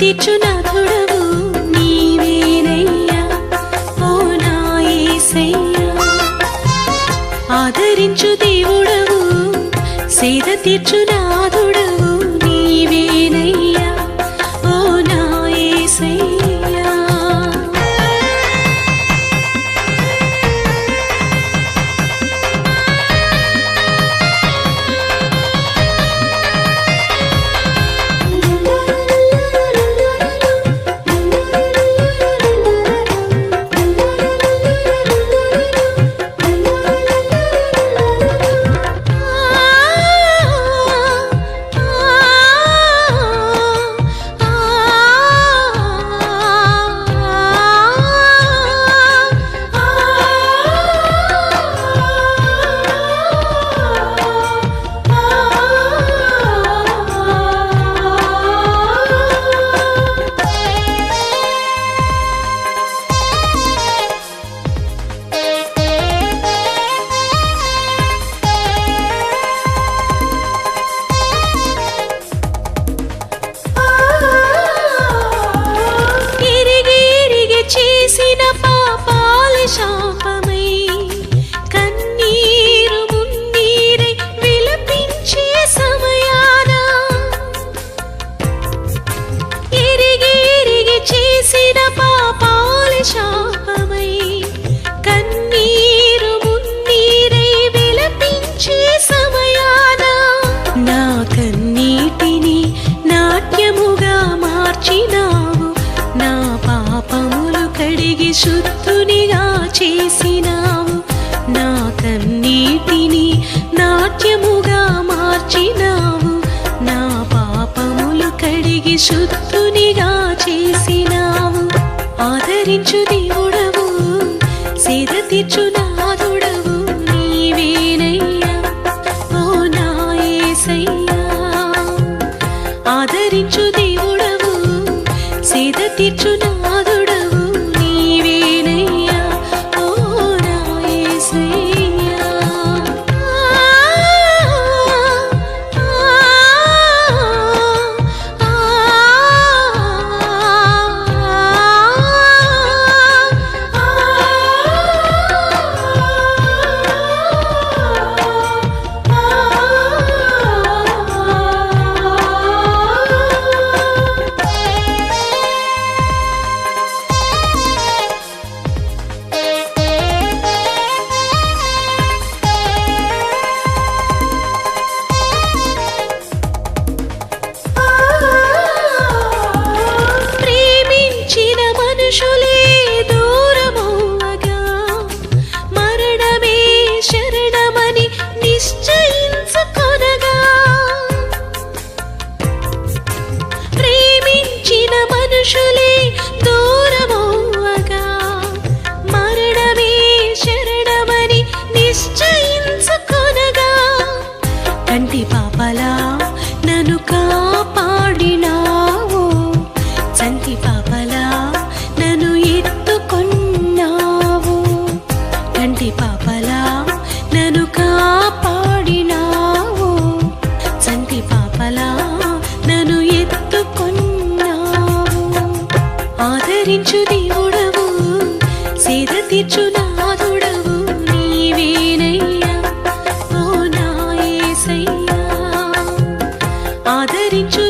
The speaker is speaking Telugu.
తీర్చు నాథుడవు నీవేనయ్యా ఓ నా యేసయ్యా ఆదరించు దేవుడవు సేద తీర్చు నాథుడవు నీవేనయ్యా ఓ నా యేసయ్యా శాపమై కన్నీరు మున్నీరై విలపించే సమయాన ఎరిగి చేసిన పాపాల శాపమై కన్నీరు మున్నీరై విలపించే సమయాన నా కన్నీటిని నాట్యముగా మార్చినావు నా పాపములు కడిగి శుద్ధునిగా చేసినావు నా కన్నీటిని నాట్యముగా మార్చినావు నా పాపములు కడిగి శుద్ధునిగా చేసినావు ఆదరించు దేవుడవు సేద తీర్చు నాథుడవు నీవేనయ్యా ఓ నా యేసయ్యా ఆదరించు దేవుడవు సేద తీర్చు నాథుడవు నీవేనయ్యా ఓ నా యేసయ్యా మనుషులే దూరమవ్వగా మరణమే శరణమని నిశ్చయించుకొనగా ప్రేమించిన మనుషులే దూరమవ్వగా మరణమే శరణమని నిశ్చయించుకొనగా కంటి పాపలా నన్ను కాపాడినావు చంటి పాపలా నన్ను ఎత్తుకొన్నావు కంటి పాపలా నన్ను కాపాడినావు చంటి పాపలా నన్ను ఎత్తుకొన్నావు ఆదరించు దేవుడవు సేద తీర్చు నాథుడవు నీవేనయ్యా ఓ నా యేసయ్యా ఆదరించు